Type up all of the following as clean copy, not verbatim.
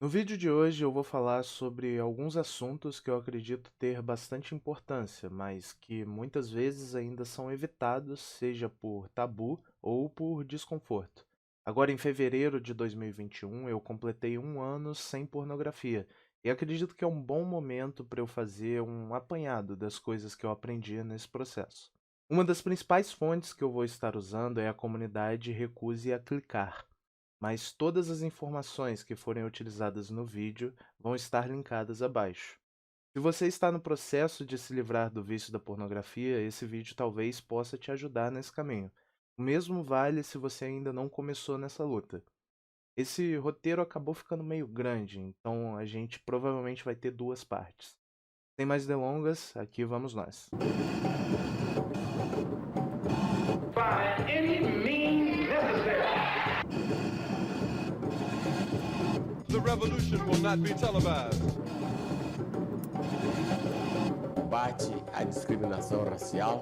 No vídeo de hoje eu vou falar sobre alguns assuntos que eu acredito ter bastante importância, mas que muitas vezes ainda são evitados, seja por tabu ou por desconforto. Agora, em fevereiro de 2021, eu completei um ano sem pornografia e acredito que é um bom momento para eu fazer um apanhado das coisas que eu aprendi nesse processo. Uma das principais fontes que eu vou estar usando é a comunidade Recuse a Clicar, mas todas as informações que forem utilizadas no vídeo vão estar linkadas abaixo. Se você está no processo de se livrar do vício da pornografia, esse vídeo talvez possa te ajudar nesse caminho. O mesmo vale se você ainda não começou nessa luta. Esse roteiro acabou ficando meio grande, então a gente provavelmente vai ter duas partes. Sem mais delongas, aqui vamos nós. By any means necessary. The revolution will not be televised. Combate à discriminação racial.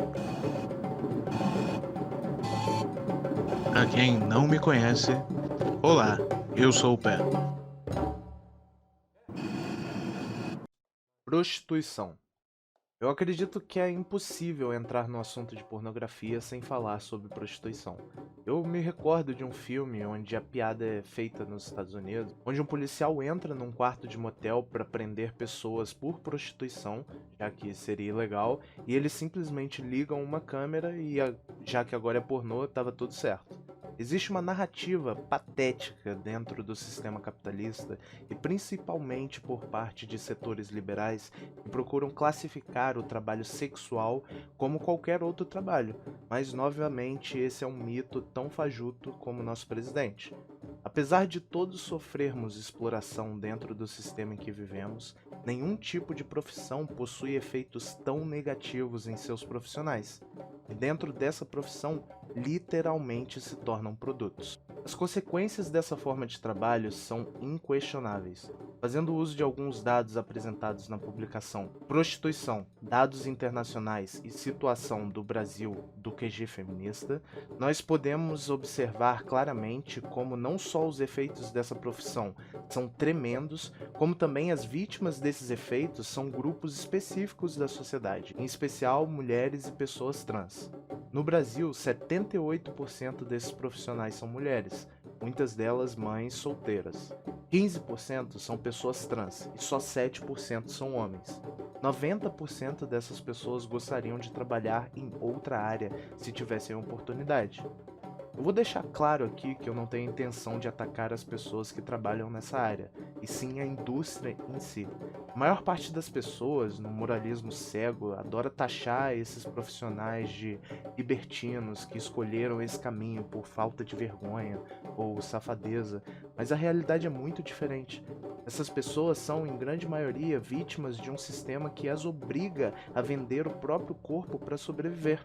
Para quem não me conhece, olá, eu sou o Pé. Prostituição. Eu acredito que é impossível entrar no assunto de pornografia sem falar sobre prostituição. Eu me recordo de um filme onde a piada é feita nos Estados Unidos, onde um policial entra num quarto de motel para prender pessoas por prostituição, já que seria ilegal, e eles simplesmente ligam uma câmera e, já que agora é pornô, estava tudo certo. Existe uma narrativa patética dentro do sistema capitalista e principalmente por parte de setores liberais que procuram classificar o trabalho sexual como qualquer outro trabalho, mas novamente esse é um mito tão fajuto como nosso presidente. Apesar de todos sofrermos exploração dentro do sistema em que vivemos, nenhum tipo de profissão possui efeitos tão negativos em seus profissionais. E dentro dessa profissão, literalmente se tornam produtos. As consequências dessa forma de trabalho são inquestionáveis. Fazendo uso de alguns dados apresentados na publicação Prostituição, Dados Internacionais e Situação do Brasil do QG Feminista, nós podemos observar claramente como não só os efeitos dessa profissão são tremendos, como também as vítimas desses efeitos são grupos específicos da sociedade, em especial mulheres e pessoas trans. No Brasil, 78% desses profissionais são mulheres, muitas delas mães solteiras. 15% são pessoas trans e só 7% são homens. 90% dessas pessoas gostariam de trabalhar em outra área se tivessem oportunidade. Eu vou deixar claro aqui que eu não tenho intenção de atacar as pessoas que trabalham nessa área, e sim a indústria em si. A maior parte das pessoas, no moralismo cego, adora taxar esses profissionais de libertinos que escolheram esse caminho por falta de vergonha ou safadeza, mas a realidade é muito diferente. Essas pessoas são, em grande maioria, vítimas de um sistema que as obriga a vender o próprio corpo para sobreviver.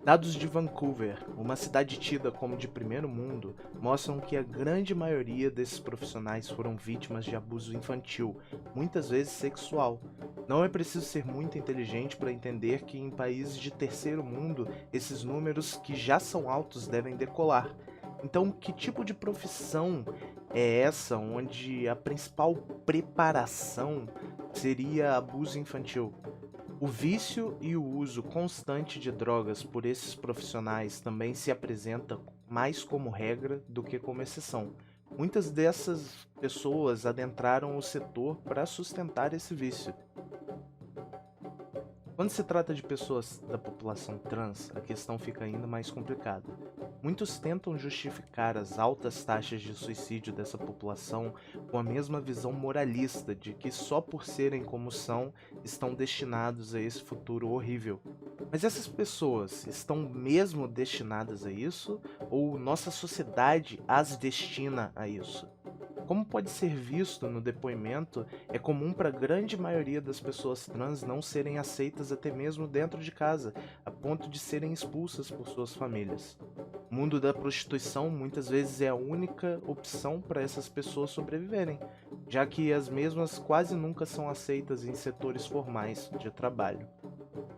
Dados de Vancouver, uma cidade tida como de primeiro mundo, mostram que a grande maioria desses profissionais foram vítimas de abuso infantil, muitas vezes sexual. Não é preciso ser muito inteligente para entender que em países de terceiro mundo, esses números que já são altos devem decolar. Então, que tipo de profissão é essa onde a principal preparação seria abuso infantil? O vício e o uso constante de drogas por esses profissionais também se apresenta mais como regra do que como exceção. Muitas dessas pessoas adentraram o setor para sustentar esse vício. Quando se trata de pessoas da população trans, a questão fica ainda mais complicada. Muitos tentam justificar as altas taxas de suicídio dessa população com a mesma visão moralista de que só por serem como são, estão destinados a esse futuro horrível. Mas essas pessoas estão mesmo destinadas a isso? Ou nossa sociedade as destina a isso? Como pode ser visto no depoimento, é comum para a grande maioria das pessoas trans não serem aceitas até mesmo dentro de casa, a ponto de serem expulsas por suas famílias. O mundo da prostituição muitas vezes é a única opção para essas pessoas sobreviverem, já que as mesmas quase nunca são aceitas em setores formais de trabalho.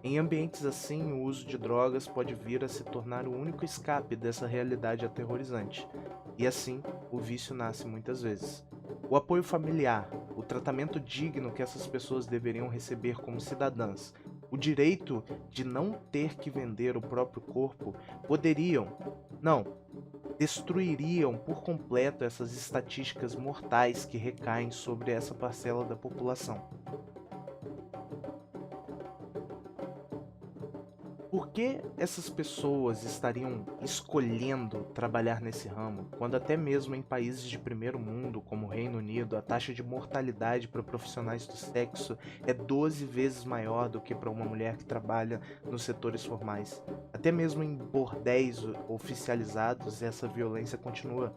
Em ambientes assim, o uso de drogas pode vir a se tornar o único escape dessa realidade aterrorizante. E assim, o vício nasce muitas vezes. o apoio familiar, o tratamento digno que essas pessoas deveriam receber como cidadãs, o direito de não ter que vender o próprio corpo, destruiriam por completo essas estatísticas mortais que recaem sobre essa parcela da população. Por que essas pessoas estariam escolhendo trabalhar nesse ramo, quando até mesmo em países de primeiro mundo, como o Reino Unido, a taxa de mortalidade para profissionais do sexo é 12 vezes maior do que para uma mulher que trabalha nos setores formais? Até mesmo em bordéis oficializados, essa violência continua.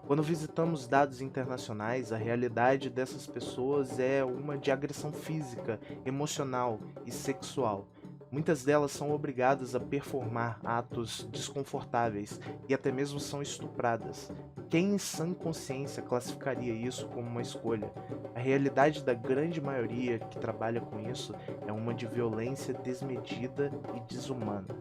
Quando visitamos dados internacionais, a realidade dessas pessoas é uma de agressão física, emocional e sexual. Muitas delas são obrigadas a performar atos desconfortáveis e até mesmo são estupradas. Quem em sã consciência classificaria isso como uma escolha? A realidade da grande maioria que trabalha com isso é uma de violência desmedida e desumana.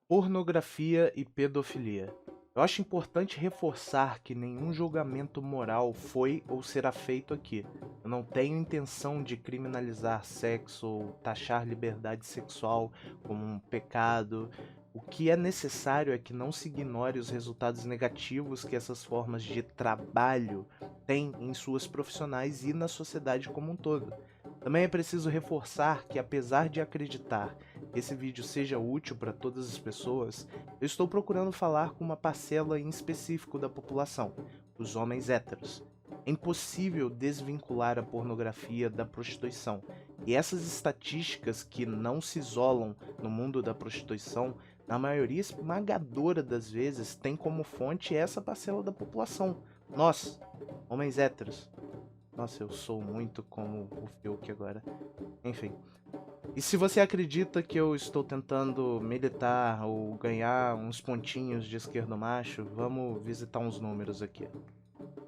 Pornografia e pedofilia. Eu acho importante reforçar que nenhum julgamento moral foi ou será feito aqui. Eu não tenho intenção de criminalizar sexo ou taxar liberdade sexual como um pecado. O que é necessário é que não se ignore os resultados negativos que essas formas de trabalho têm em suas profissionais e na sociedade como um todo. Também é preciso reforçar que, apesar de acreditar que esse vídeo seja útil para todas as pessoas, eu estou procurando falar com uma parcela em específico da população, os homens héteros. É impossível desvincular a pornografia da prostituição, e essas estatísticas que não se isolam no mundo da prostituição, na maioria esmagadora das vezes, têm como fonte essa parcela da população, nós, homens héteros. Nossa, eu sou muito como o Fiuk agora. Enfim. E se você acredita que eu estou tentando militar ou ganhar uns pontinhos de esquerdo macho, vamos visitar uns números aqui.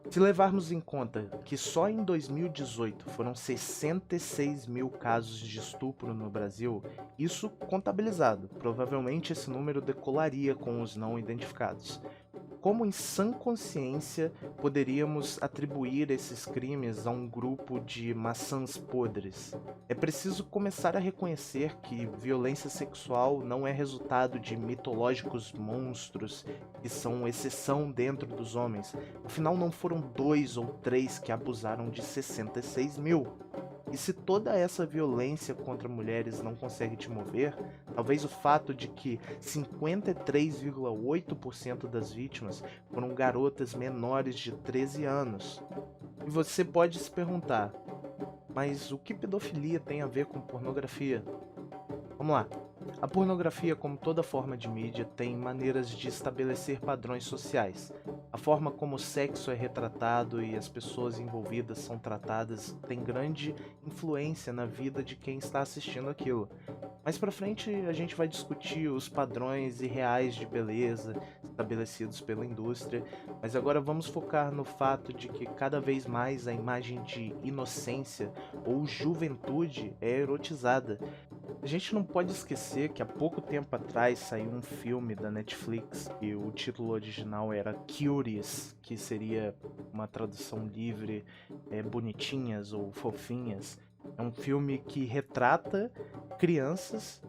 Se levarmos em conta que só em 2018 foram 66 mil casos de estupro no Brasil, isso contabilizado, provavelmente esse número decolaria com os não identificados. Como em sã consciência poderíamos atribuir esses crimes a um grupo de maçãs podres? É preciso começar a reconhecer que violência sexual não é resultado de mitológicos monstros que são exceção dentro dos homens. Afinal, não foram 2 ou 3 que abusaram de 66 mil. E se toda essa violência contra mulheres não consegue te mover, talvez o fato de que 53,8% das vítimas foram garotas menores de 13 anos. E você pode se perguntar, mas o que pedofilia tem a ver com pornografia? Vamos lá. A pornografia, como toda forma de mídia, tem maneiras de estabelecer padrões sociais. A forma como o sexo é retratado e as pessoas envolvidas são tratadas tem grande influência na vida de quem está assistindo aquilo. Mais pra frente a gente vai discutir os padrões irreais de beleza estabelecidos pela indústria, mas agora vamos focar no fato de que cada vez mais a imagem de inocência ou juventude é erotizada. A gente não pode esquecer que há pouco tempo atrás saiu um filme da Netflix e o título original era Curious, que seria uma tradução livre, bonitinhas ou fofinhas. É um filme que retrata crianças,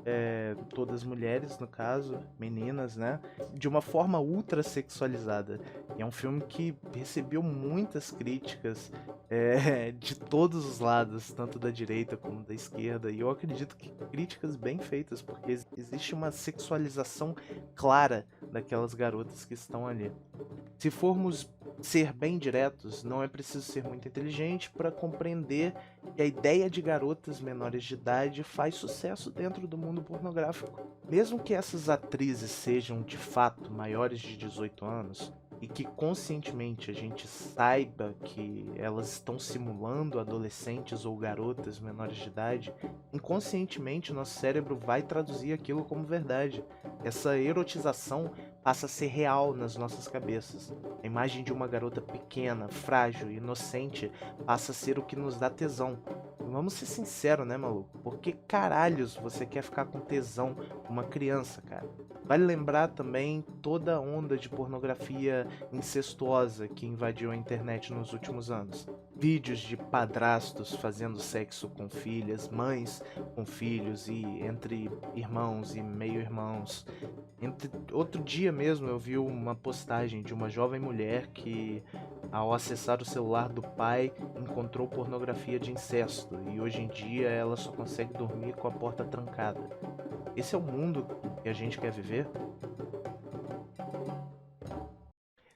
todas mulheres no caso, meninas, né, de uma forma ultra sexualizada. E é um filme que recebeu muitas críticas de todos os lados, tanto da direita como da esquerda. E eu acredito que críticas bem feitas, porque existe uma sexualização clara daquelas garotas que estão ali. Se formos ser bem diretos, não é preciso ser muito inteligente para compreender que a ideia de garotas menores de idade faz sucesso dentro do mundo pornográfico. Mesmo que essas atrizes sejam de fato maiores de 18 anos, e que conscientemente a gente saiba que elas estão simulando adolescentes ou garotas menores de idade, inconscientemente nosso cérebro vai traduzir aquilo como verdade. Essa erotização passa a ser real nas nossas cabeças. A imagem de uma garota pequena, frágil e inocente passa a ser o que nos dá tesão. Vamos ser sinceros, né, maluco? Por que caralhos você quer ficar com tesão com uma criança, cara? Vale lembrar também toda a onda de pornografia incestuosa que invadiu a internet nos últimos anos. Vídeos de padrastos fazendo sexo com filhas, mães com filhos e entre irmãos e meio-irmãos. Outro dia mesmo eu vi uma postagem de uma jovem mulher que, ao acessar o celular do pai, encontrou pornografia de incesto e hoje em dia ela só consegue dormir com a porta trancada. Esse é o mundo que a gente quer viver?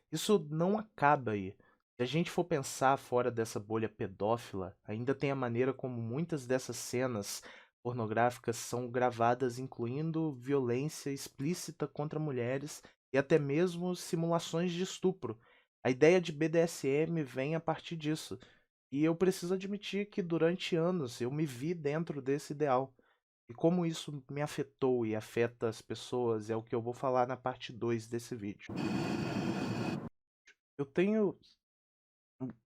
Isso não acaba aí. Se a gente for pensar fora dessa bolha pedófila, ainda tem a maneira como muitas dessas cenas pornográficas são gravadas, incluindo violência explícita contra mulheres e até mesmo simulações de estupro. A ideia de BDSM vem a partir disso. E eu preciso admitir que durante anos eu me vi dentro desse ideal. E como isso me afetou e afeta as pessoas é o que eu vou falar na parte 2 desse vídeo. Eu tenho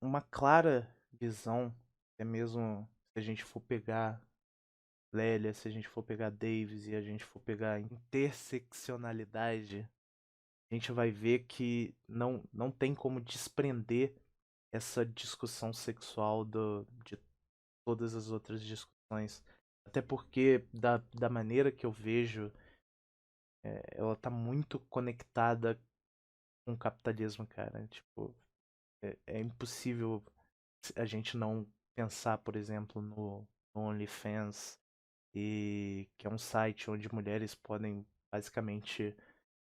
uma clara visão, até mesmo se a gente for pegar Lélia, se a gente for pegar Davis e a gente for pegar interseccionalidade, a gente vai ver que não tem como desprender essa discussão sexual de todas as outras discussões. Até porque, da maneira que eu vejo, ela tá muito conectada com o capitalismo, cara. Tipo, é impossível a gente não pensar, por exemplo, no OnlyFans, e que é um site onde mulheres podem basicamente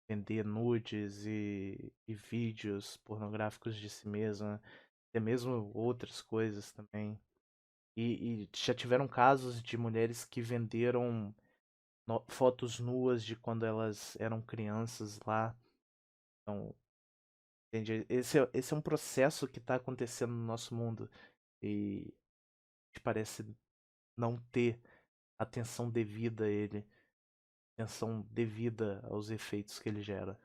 vender nudes e vídeos pornográficos de si mesma, até mesmo outras coisas também. E já tiveram casos de mulheres que venderam fotos nuas de quando elas eram crianças lá. Então, entende? Esse é um processo que está acontecendo no nosso mundo e que parece não ter atenção devida a ele, atenção devida aos efeitos que ele gera.